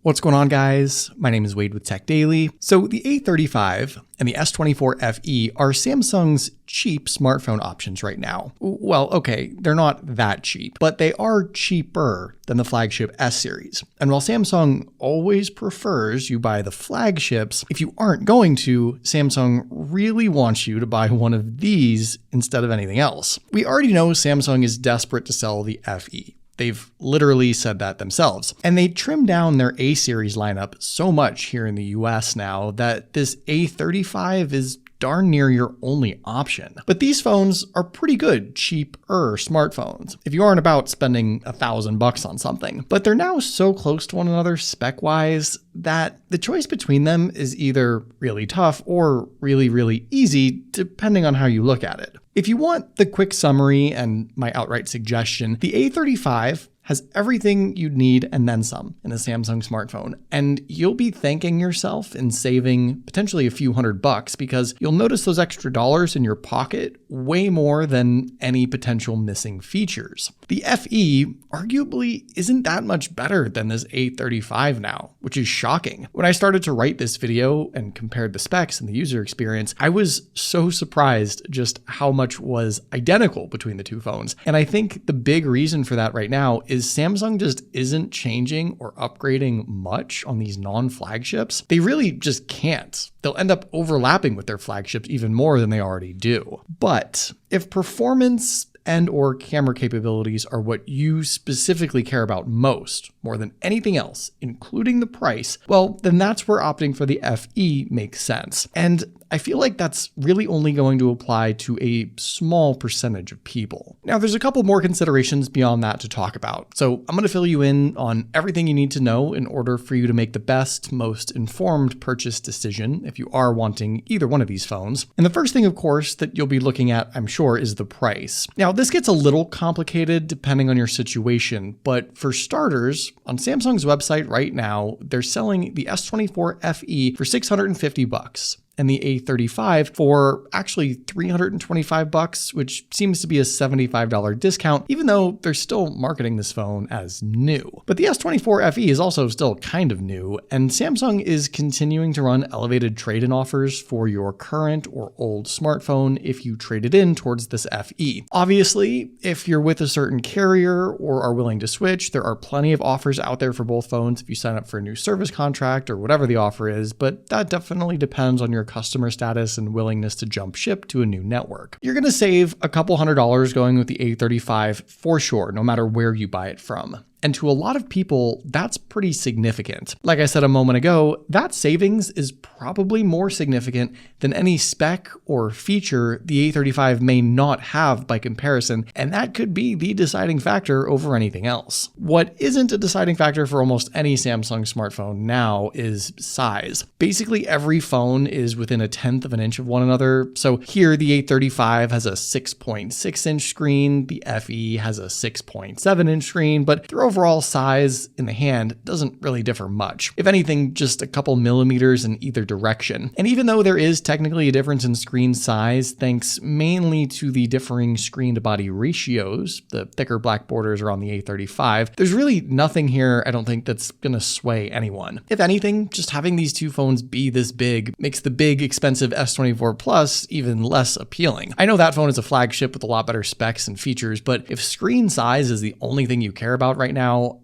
What's going on, guys? My name is Wade with TechDaily. So the A35 and the S24 FE are Samsung's cheap smartphone options right now. Well, okay, they're not that cheap, but they are cheaper than the Flagship S series. And while Samsung always prefers you buy the flagships, if you aren't going to, Samsung really wants you to buy one of these instead of anything else. We already know Samsung is desperate to sell the FE. They've literally said that themselves. And they trimmed down their A series lineup so much here in the US now that this A35 is darn near your only option. But these phones are pretty good, cheaper smartphones, if you aren't about spending $1,000 on something. But they're now so close to one another spec-wise that the choice between them is either really tough or really easy, depending on how you look at it. If you want the quick summary and my outright suggestion, the A35 has everything you'd need and then some in a Samsung smartphone. And you'll be thanking yourself and saving potentially a few $100 because you'll notice those extra dollars in your pocket way more than any potential missing features. The FE arguably isn't that much better than this A35 now, which is shocking. When I started to write this video and compared the specs and the user experience, I was so surprised just how much was identical between the two phones. And I think the big reason for that right now is Samsung just isn't changing or upgrading much on these non-flagships. They really just can't. They'll end up overlapping with their flagships even more than they already do. But if performance and/or camera capabilities are what you specifically care about most, more than anything else, including the price, well, then that's where opting for the FE makes sense. And I feel like that's really only going to apply to a small percentage of people. Now, there's a couple more considerations beyond that to talk about. So I'm going to fill you in on everything you need to know in order for you to make the best, most informed purchase decision if you are wanting either one of these phones. And the first thing, of course, that you'll be looking at, I'm sure, is the price. Now, this gets a little complicated depending on your situation, but for starters, on Samsung's website right now, they're selling the S24 FE for $650. And the A35 for actually $325, which seems to be a $75 discount, even though they're still marketing this phone as new. But the S24 FE is also still kind of new, and Samsung is continuing to run elevated trade-in offers for your current or old smartphone if you trade it in towards this FE. Obviously, if you're with a certain carrier or are willing to switch, there are plenty of offers out there for both phones if you sign up for a new service contract or whatever the offer is, but that definitely depends on your customer status and willingness to jump ship to a new network. You're going to save a couple $100 going with the A35 for sure, no matter where you buy it from. And to a lot of people, that's pretty significant. Like I said a moment ago, that savings is probably more significant than any spec or feature the A35 may not have by comparison, and that could be the deciding factor over anything else. What isn't a deciding factor for almost any Samsung smartphone now is size. Basically, every phone is within 1/10 of an inch of one another. So here, the A35 has a 6.6-inch screen, the FE has a 6.7-inch screen, but their overall size in the hand doesn't really differ much. If anything, just a couple millimeters in either direction. And even though there is technically a difference in screen size, thanks mainly to the differing screen to body ratios, the thicker black borders are on the A35, there's really nothing here I don't think that's gonna sway anyone. If anything, just having these two phones be this big makes the big expensive S24 Plus even less appealing. I know that phone is a flagship with a lot better specs and features, but if screen size is the only thing you care about right now,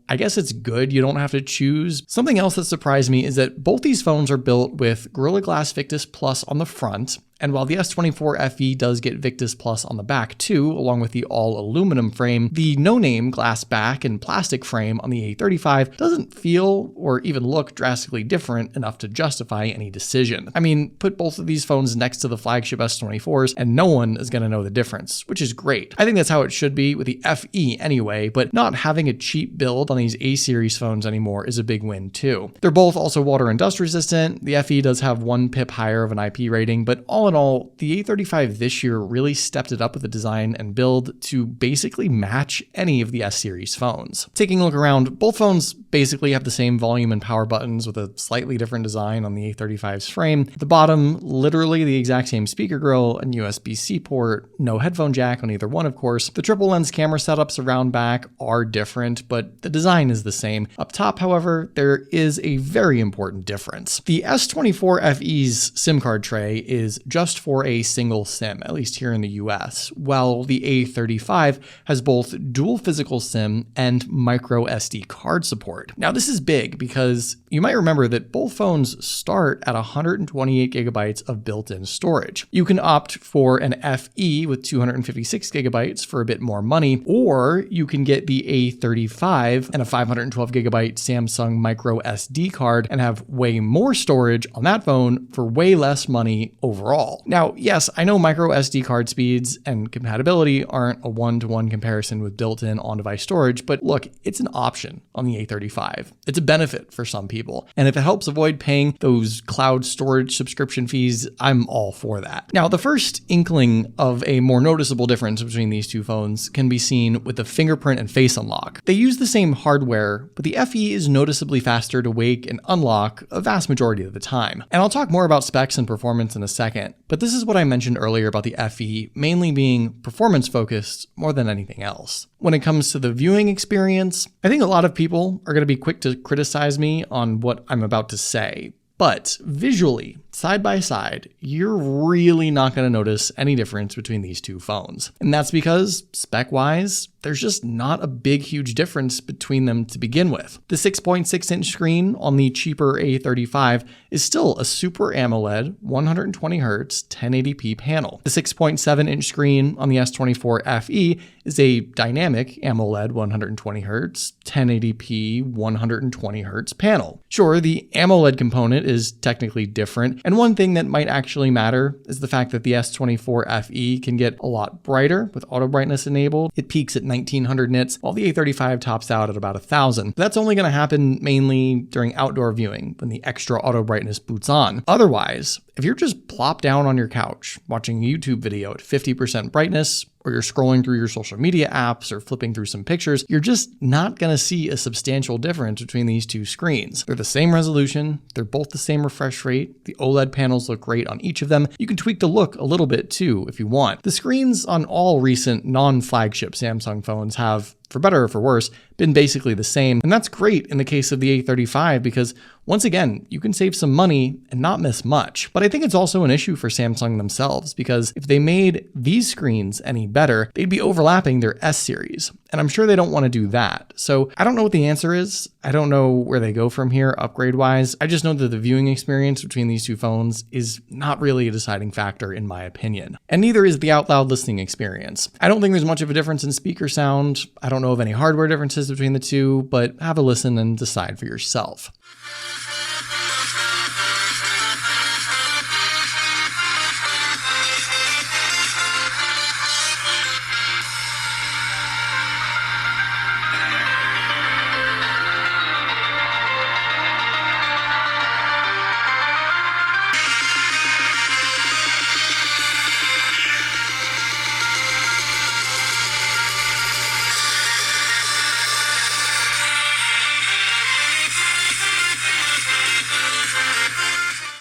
I guess it's good you don't have to choose. Something else that surprised me is that both these phones are built with Gorilla Glass Victus Plus on the front, and while the S24 FE does get Victus Plus on the back too, along with the all aluminum frame, the no-name glass back and plastic frame on the A35 doesn't feel or even look drastically different enough to justify any decision. I mean, put both of these phones next to the flagship S24s and no one is going to know the difference, which is great. I think that's how it should be with the FE anyway, but not having a cheap build on these A-series phones anymore is a big win too. They're both also water and dust resistant. The FE does have 1 pip higher of an IP rating, but all all in all, the A35 this year really stepped it up with the design and build to basically match any of the S series phones. Taking a look around, both phones basically have the same volume and power buttons with a slightly different design on the A35's frame. At the bottom, literally the exact same speaker grill and USB-C port, no headphone jack on either one, of course. The triple lens camera setups around back are different, but the design is the same. Up top, however, there is a very important difference. The S24 FE's SIM card tray is just for a single SIM, at least here in the US, while the A35 has both dual physical SIM and MicroSD card support. Now, this is big because you might remember that both phones start at 128 gigabytes of built-in storage. You can opt for an FE with 256 gigabytes for a bit more money, or you can get the A35 and a 512 gigabyte Samsung MicroSD card and have way more storage on that phone for way less money overall. Now, yes, I know MicroSD card speeds and compatibility aren't a one-to-one comparison with built-in on-device storage, but look, it's an option on the A35. It's a benefit for some people, and if it helps avoid paying those cloud storage subscription fees, I'm all for that. Now, the first inkling of a more noticeable difference between these two phones can be seen with the fingerprint and face unlock. They use the same hardware, but the FE is noticeably faster to wake and unlock a vast majority of the time. And I'll talk more about specs and performance in a second, but this is what I mentioned earlier about the FE mainly being performance focused more than anything else. When it comes to the viewing experience, I think a lot of people are going to be quick to criticize me on what I'm about to say, but visually, side by side, you're really not going to notice any difference between these two phones. And that's because, spec-wise, there's just not a big, huge difference between them to begin with. The 6.6-inch screen on the cheaper A35 is still a Super AMOLED 120Hz 1080p panel. The 6.7-inch screen on the S24 FE is a dynamic AMOLED 120Hz 1080p 120Hz panel. Sure, the AMOLED component is technically different, and one thing that might actually matter is the fact that the S24 FE can get a lot brighter with auto brightness enabled. It peaks at 1900 nits, while the A35 tops out at about 1000. That's only going to happen mainly during outdoor viewing when the extra auto brightness boots on. Otherwise, if you're just plopped down on your couch watching a YouTube video at 50% brightness, or you're scrolling through your social media apps or flipping through some pictures, you're just not going to see a substantial difference between these two screens. They're the same resolution, they're both the same refresh rate, the OLED panels look great on each of them. You can tweak the look a little bit too if you want. The screens on all recent non-flagship Samsung phones have, for better or for worse, been basically the same. And that's great in the case of the A35 because, once again, you can save some money and not miss much. But I think it's also an issue for Samsung themselves because if they made these screens any better, they'd be overlapping their S series. And I'm sure they don't want to do that. So I don't know what the answer is. I don't know where they go from here upgrade-wise. I just know that the viewing experience between these two phones is not really a deciding factor in my opinion. And neither is the out loud listening experience. I don't think there's much of a difference in speaker sound. I don't know of any hardware differences between the two, but have a listen and decide for yourself.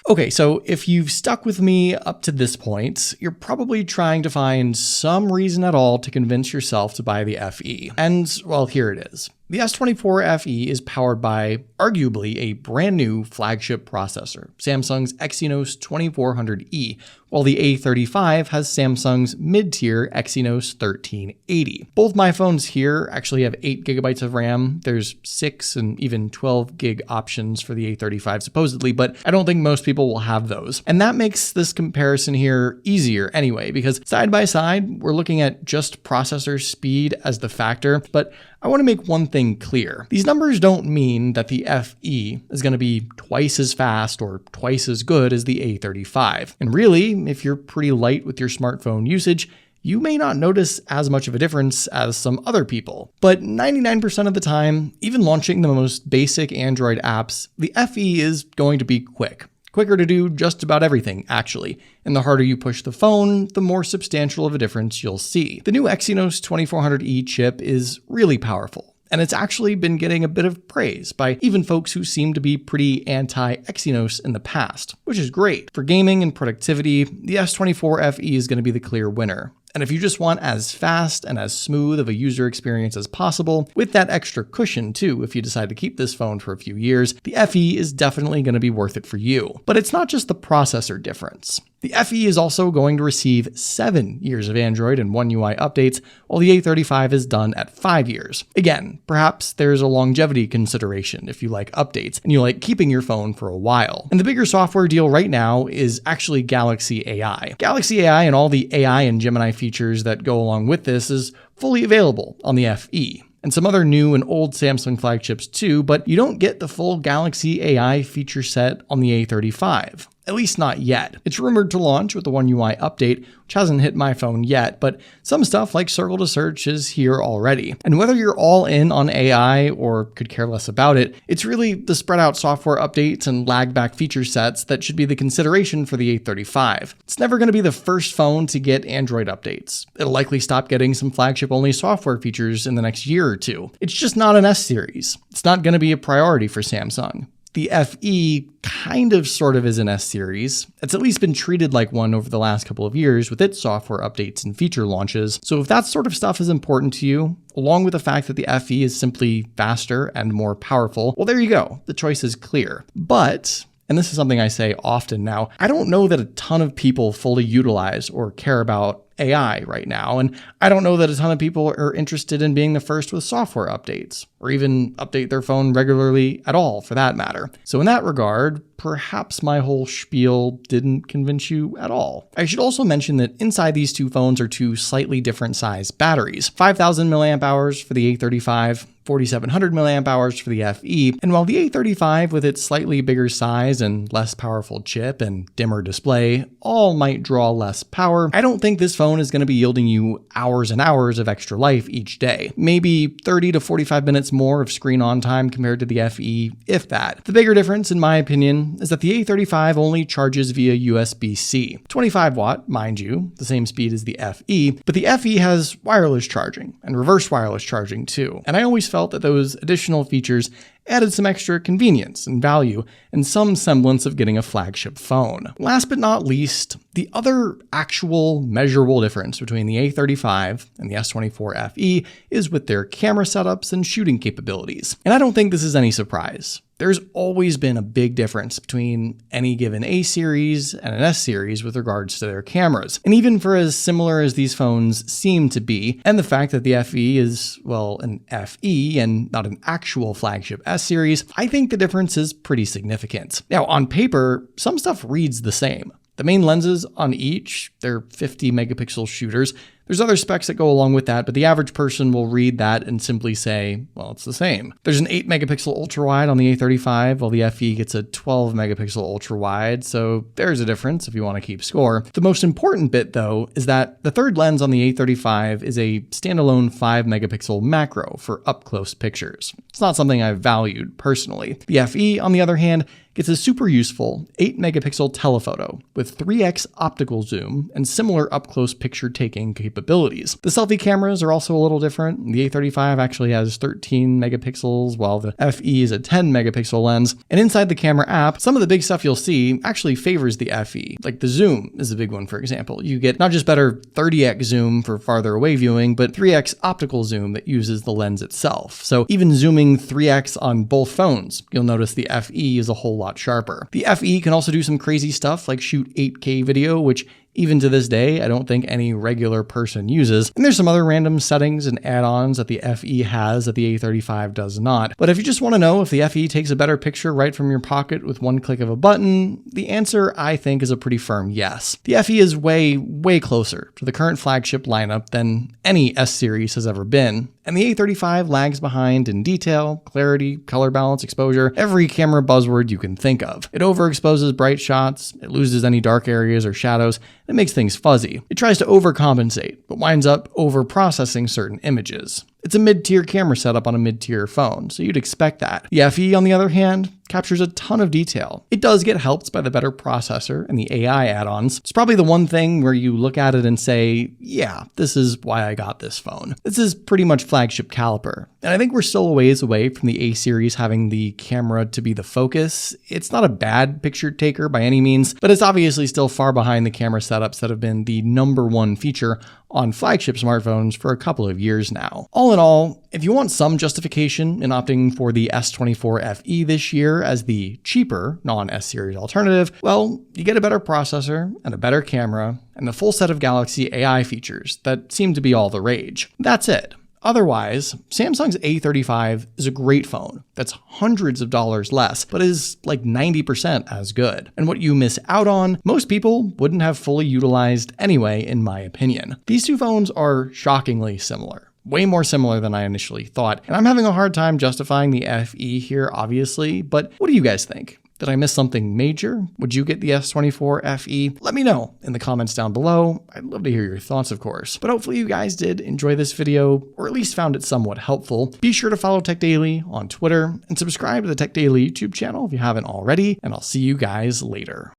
Okay, so if you've stuck with me up to this point, you're probably trying to find some reason at all to convince yourself to buy the FE. And, well, here it is. The S24 FE is powered by arguably a brand new flagship processor, Samsung's Exynos 2400E, while the A35 has Samsung's mid-tier Exynos 1380. Both my phones here actually have 8 gigabytes of RAM. There's 6 and even 12 gig options for the A35 supposedly, but I don't think most people will have those. And that makes this comparison here easier anyway, because side by side, we're looking at just processor speed as the factor, but I want to make one thing clear. These numbers don't mean that the FE is going to be twice as fast or twice as good as the A35. And really, if you're pretty light with your smartphone usage, you may not notice as much of a difference as some other people. But 99% of the time, even launching the most basic Android apps, the FE is going to be quick. Quicker to do just about everything, actually. And the harder you push the phone, the more substantial of a difference you'll see. The new Exynos 2400E chip is really powerful, and it's actually been getting a bit of praise by even folks who seem to be pretty anti-Exynos in the past, which is great. For gaming and productivity, the S24 FE is going to be the clear winner. And if you just want as fast and as smooth of a user experience as possible, with that extra cushion too, if you decide to keep this phone for a few years, the FE is definitely going to be worth it for you. But it's not just the processor difference. The FE is also going to receive 7 years of Android and One UI updates, while the A35 is done at 5 years. Again, perhaps there's a longevity consideration if you like updates and you like keeping your phone for a while. And the bigger software deal right now is actually Galaxy AI. Galaxy AI and all the AI and Gemini features that go along with this is fully available on the FE. And some other new and old Samsung flagships too, but you don't get the full Galaxy AI feature set on the A35. At least not yet. It's rumored to launch with the One UI update, which hasn't hit my phone yet, but some stuff like Circle to Search is here already. And whether you're all in on AI or could care less about it, it's really the spread out software updates and lag back feature sets that should be the consideration for the A35. It's never going to be the first phone to get Android updates. It'll likely stop getting some flagship only software features in the next year or two. It's just not an S series. It's not going to be a priority for Samsung. The FE kind of sort of is an S series. It's at least been treated like one over the last couple of years with its software updates and feature launches. So if that sort of stuff is important to you, along with the fact that the FE is simply faster and more powerful, well, there you go. The choice is clear. But, and this is something I say often now, I don't know that a ton of people fully utilize or care about AI right now, and I don't know that a ton of people are interested in being the first with software updates, or even update their phone regularly at all, for that matter. So in that regard, perhaps my whole spiel didn't convince you at all. I should also mention that inside these two phones are two slightly different size batteries, 5,000 milliamp hours for the A35, 4,700 milliamp hours for the FE, and while the A35 with its slightly bigger size and less powerful chip and dimmer display all might draw less power, I don't think this phone is going to be yielding you hours and hours of extra life each day. Maybe 30 to 45 minutes more of screen on time compared to the FE, if that. The bigger difference, in my opinion, is that the A35 only charges via USB-C. 25 watt, mind you, the same speed as the FE, but the FE has wireless charging and reverse wireless charging too. And I always felt that those additional features added some extra convenience and value and some semblance of getting a flagship phone. Last but not least, the other actual measurable difference between the A35 and the S24 FE is with their camera setups and shooting capabilities. And I don't think this is any surprise. There's always been a big difference between any given A series and an S series with regards to their cameras. And even for as similar as these phones seem to be, and the fact that the FE is, well, an FE and not an actual flagship S series, I think the difference is pretty significant. Now, on paper, some stuff reads the same. The main lenses on each, they're 50 megapixel shooters. There's other specs that go along with that, but the average person will read that and simply say, well, it's the same. There's an 8 megapixel ultra wide on the A35, while the FE gets a 12 megapixel ultra wide, so there's a difference if you want to keep score. The most important bit, though, is that the third lens on the A35 is a standalone 5 megapixel macro for up-close pictures. It's not something I've valued personally. The FE, on the other hand, gets a super useful 8 megapixel telephoto with 3x optical zoom and similar up-close picture taking capabilities. The selfie cameras are also a little different. The A35 actually has 13 megapixels, while the FE is a 10 megapixel lens. And inside the camera app, some of the big stuff you'll see actually favors the FE. Like the zoom is a big one, for example. You get not just better 30x zoom for farther away viewing, but 3x optical zoom that uses the lens itself. So even zooming 3x on both phones, you'll notice the FE is a whole lot sharper. The FE can also do some crazy stuff like shoot 8K video, which even to this day, I don't think any regular person uses. And there's some other random settings and add-ons that the FE has that the A35 does not. But if you just want to know if the FE takes a better picture right from your pocket with one click of a button, the answer, I think, is a pretty firm yes. The FE is way, way closer to the current flagship lineup than any S series has ever been. And the A35 lags behind in detail, clarity, color balance, exposure, every camera buzzword you can think of. It overexposes bright shots, it loses any dark areas or shadows, it makes things fuzzy. It tries to overcompensate, but winds up overprocessing certain images. It's a mid-tier camera setup on a mid-tier phone, so you'd expect that. The FE, on the other hand, captures a ton of detail. It does get helped by the better processor and the AI add-ons. It's probably the one thing where you look at it and say, yeah, this is why I got this phone. This is pretty much flagship caliber. And I think we're still a ways away from the A series having the camera to be the focus. It's not a bad picture taker by any means, but it's obviously still far behind the camera setups that have been the #1 feature on flagship smartphones for a couple of years now. All in all, if you want some justification in opting for the S24 FE this year as the cheaper non-S series alternative, well, you get a better processor and a better camera and the full set of Galaxy AI features that seem to be all the rage. That's it. Otherwise, Samsung's A35 is a great phone that's hundreds of dollars less, but is like 90% as good. And what you miss out on, most people wouldn't have fully utilized anyway, in my opinion. These two phones are shockingly similar. Way more similar than I initially thought. And I'm having a hard time justifying the FE here, obviously, but what do you guys think? Did I miss something major? Would you get the S24 FE? Let me know in the comments down below. I'd love to hear your thoughts, of course. But hopefully you guys did enjoy this video, or at least found it somewhat helpful. Be sure to follow TechDaily on Twitter and subscribe to the TechDaily YouTube channel if you haven't already, and I'll see you guys later.